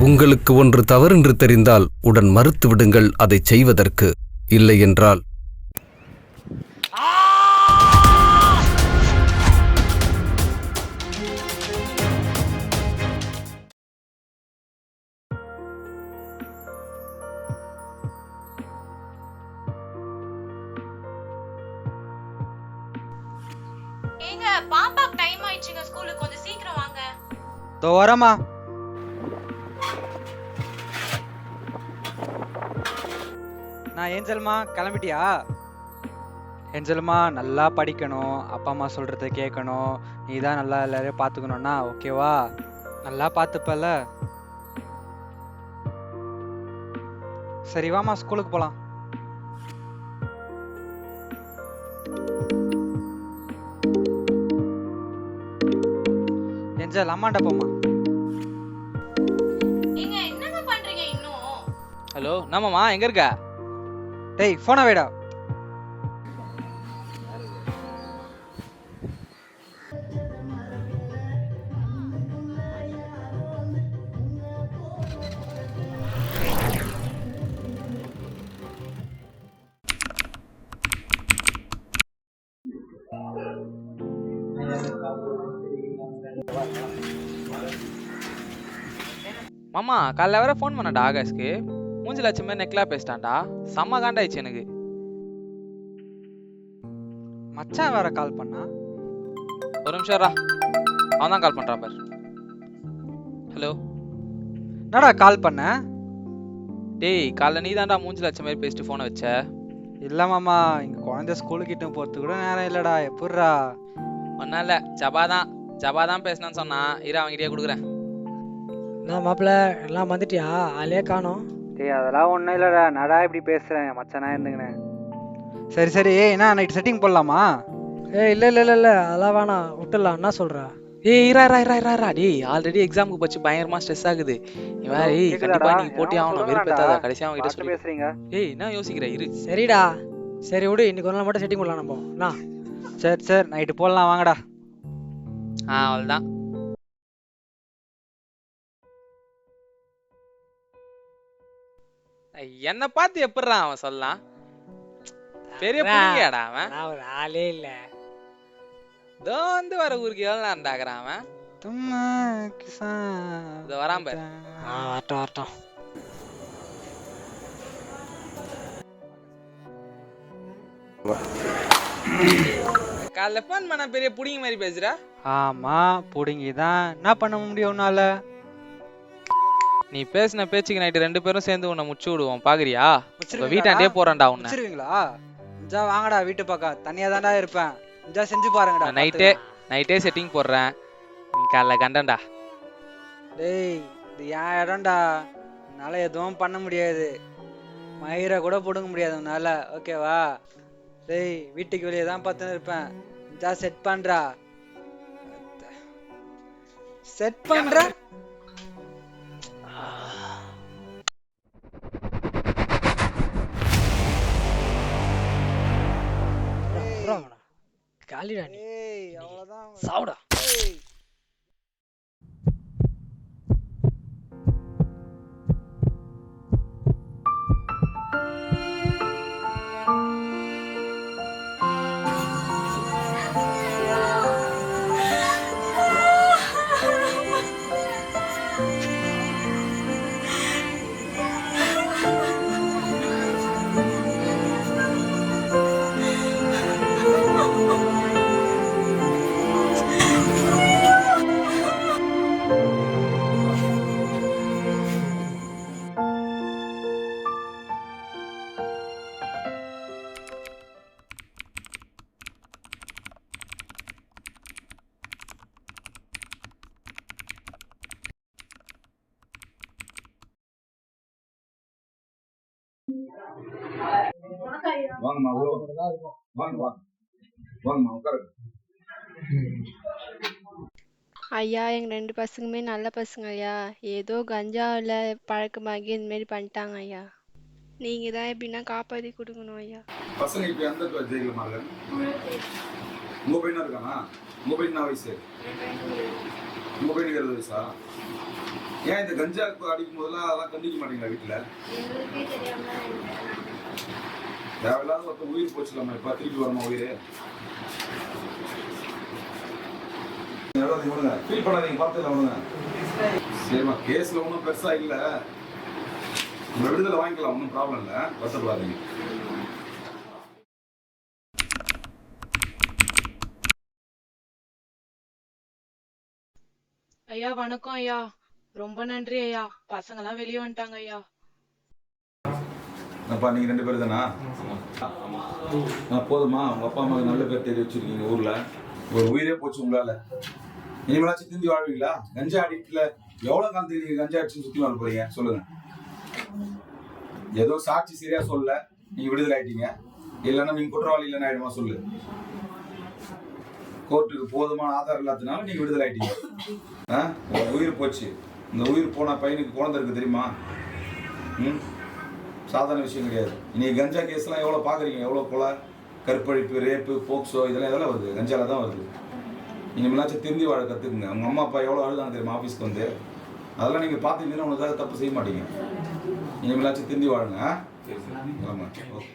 உங்களுக்கு ஒன்று தவறென்று தெரிந்தால் உடன் மறுத்து விடுங்கள் அதைச் செய்வதற்கு. இல்லையென்றால் ஏங்க பாப்பாக்கு டைம் ஆயிடுச்சுங்க ஸ்கூலுக்கு, கொஞ்சம் சீக்கிரம் வாங்க. தோ வரமா. நான் ஏஞ்சல்மா, கிளம்பிட்டியா? ஏஞ்சல்மா, நல்லா படிக்கணும், அப்பா அம்மா சொல்றத கேட்கணும், நீ தான் நல்லா எல்லாரையும் பார்த்துக்கணும்னா ஓகேவா? நல்லா பார்த்துப்பல. சரி வாமா, ஸ்கூலுக்கு போலாம். ஏஞ்சல், அம்மாண்ட போமா. ஏங்க என்னங்க பண்றீங்க இன்னும்? ஹலோ, நம்மம்மா எங்க இருக்க? டேய் போனை வைடா. மாமா காலைல வேற ஃபோன் பண்ணடா ஆகாஷ்க்கு. மூஞ்சி லட்சம் மாதிரி நெக்லா பேசிட்டான்டா. செம்ம காண்டாயிடுச்சு எனக்கு. மச்சான் வேற கால் பண்ணா. ஒரு நிமிஷம் ரா, அவன் தான் கால் பண்றான் பாரு. ஹலோ. என்னடா கால் பண்ண? டேய் காலைல நீ தான்டா மூஞ்சி லட்சம் மாதிரி பேசிட்டு ஃபோனை வச்ச. இல்ல மாமா, இங்க குழந்தை ஸ்கூலுக்கு கிட்ட போறது கூட நேரம் இல்லடா. எப்படிரா? ஒன்னும் இல்ல, ஜபாதான் பேசினான்னு சொன்னான். இரு அவன்கிட்டயே கொடுக்குறேன். என்ன மாப்பிள்ள எல்லாம் வந்துட்டியா? ஆளே காணோம். டேய் அதெல்லாம் ஒன்றும் இல்லைடா, நடா இப்படி பேசுகிறேன் மச்சானா இருந்துங்கண்ணே. சரி சரி, என்ன நைட் செட்டிங் போடலாமா? இல்லை அதெல்லாம் வேணாம், விட்டுடலாம். என்ன சொல்ற? ஏய் இரா டேய், ஆல்ரெடி எக்ஸாமுக்கு பச்சு பயங்கரமா ஸ்ட்ரெஸ் ஆகுது. நீ வேற கண்டிப்பா நீ போட்டி ஆகணும், வெறுப்பேத்தாத. கடைசியா அவன் கிட்ட சொல்லி பேசுறீங்க. ஏய் என்ன யோசிக்கிற? இரு. சரிடா, சரி விடு, இன்னைக்கு ஒரு நாள் மட்டும் செட்டிங் போடலாம் நம்ம. என்ன? சரி நைட்டு போடலாம் வாங்கடா. அவ்வளவுதான். என்ன பார்த்து எப்படிறான் அவன் சொல்லலாம்? பெரிய புள்ளியாடா அவன். நான் ஒரு ஆளே இல்ல. வந்து வர ஊருக்கு எவ்வளவு நேரம் டாக்குறான் அவன். தும்மா கிசான் இதோ வரான் பாரு. வரட்டும். காலைல போன் பண்ண பெரிய புடிங்க மாதிரி பேசுற. ஆமா புடுங்கிதான், என்ன பண்ண முடியும் உன்னால? நீ பேசின பேச்சுக்கு நைட்டு 2 பேரும் சேர்ந்து உன்னை முச்சு விடுவோம், பாக்குறியா? வீட்டாண்டே போறான்டா உன்னை. முடிச்சிருவீங்களா? இஞ்சா வாங்கடா வீட்டு பக்கம், தனியா தான்டா இருப்பேன். இஞ்சா செஞ்சு பாருங்கடா. நைட்டே செட்டிங் போடுறேன், நீ காலைல கண்டன்டா. டேய் இது என் இடம்டா, உன்னால எதுவும் பண்ண முடியாது. மயிரை கூட பிடுங்க முடியாது உன்னால, ஓகேவா? டேய் வீட்டுக்கு வெளியே தான் பார்த்துன்னு இருப்பேன். இஞ்சா செட் பண்றா. செட் பண்ற. காலிடா நீ. ஏய் அவ்வளவுதான். சாவுடா. வாங்கம்மா வாங்கம்மா உட்காருங்க. ஐயா எங்க 2 பசங்களுமே நல்ல பசங்க ஐயா. ஏதோ கஞ்சாவில் பழக்கமாகி இந்த மாதிரி பண்ணிட்டாங்க ஐயா. நீங்க தான் எப்படின்னா காப்பாற்றி கொடுக்கணும் ஐயா. பசங்க இப்ப எந்த ஜெயிலுமா இருக்காங்க? உங்கள் பையனா இருக்கானா? உங்கள் பையன் என்ன வயசு? உங்கள் பையனுக்கு 20 வயசா? ஏன் இந்த கஞ்சா அடிக்கும் போதெல்லாம் அதெல்லாம் கண்டிக்க மாட்டீங்களா வீட்டில்? தேவையில்லாத ஒருத்தர் உயிர் போச்சுலாமா? இப்போ திருப்பி வரமா உயிர்? விடுங்க, ஃபீல் பண்ணாதீங்க, பார்த்துல விடுங்க. சரிம்மா, கேஸில் ஒன்றும் பெருசாக இல்லை, உங்கள் விடுதலை வாங்கிக்கலாம், ஒன்றும் ப்ராப்ளம் இல்லை, வருத்தப்படாதீங்க. ஐயா வணக்கம் ஐயா. ரொம்ப நன்றி ஐயா. பசங்கெல்லாம் வெளியே வந்துட்டாங்க ஐயா. அப்பா நீங்கள் 2 பேர் தானா? போதுமா? உங்கள் அப்பா அம்மாவுக்கு நல்ல பேர் தேடி வச்சுருக்கீங்க ஊரில். ஒரு உயிரே போச்சு உங்களால். இனிமேலாச்சும் திரும்பி வாழ்வீங்களா? கஞ்சா அடிக்டில் எவ்வளோ காலத்துக்கு நீங்கள் கஞ்சா அடிச்சுன்னு சுற்றி வாழ போகிறீங்க சொல்லுங்கள். ஏதோ சாட்சி சரியாக சொல்ல நீங்கள் விடுதலை ஆகிட்டீங்க, இல்லைன்னா நீங்கள் குற்றவாளி இல்லைன்னு ஆகிடுமா சொல்லு. கோர்ட்டுக்கு போதுமான ஆதாரம் இல்லாததுனால நீங்கள் விடுதலை ஆகிட்டீங்க. ஒரு உயிர் போச்சு. இந்த உயிர் போன பையனுக்கு குழந்தை இருக்குது தெரியுமா? சாதாரண விஷயம் கிடையாது. நீங்கள் கஞ்சா கேஸ்லாம் எவ்வளோ பார்க்குறீங்க, எவ்வளோ கொலை, கற்பழிப்பு, ரேப்பு, போக்சோ, இதெல்லாம் வருது, கஞ்சால தான் வருது. இனிமேலாச்சும் திரும்பி வாழ கற்றுக்குங்க. உங்கள் அம்மா அப்பா எவ்வளோ அழுதாங்க தெரியுமா ஆஃபீஸ்க்கு வந்து? அதெல்லாம் நீங்கள் பார்த்துக்கிட்டீங்கன்னா உனக்காக தப்பு செய்ய மாட்டீங்க. இனிமேலாச்சும் திரும்பி வாழுங்க. ஆமாம், ஓகே.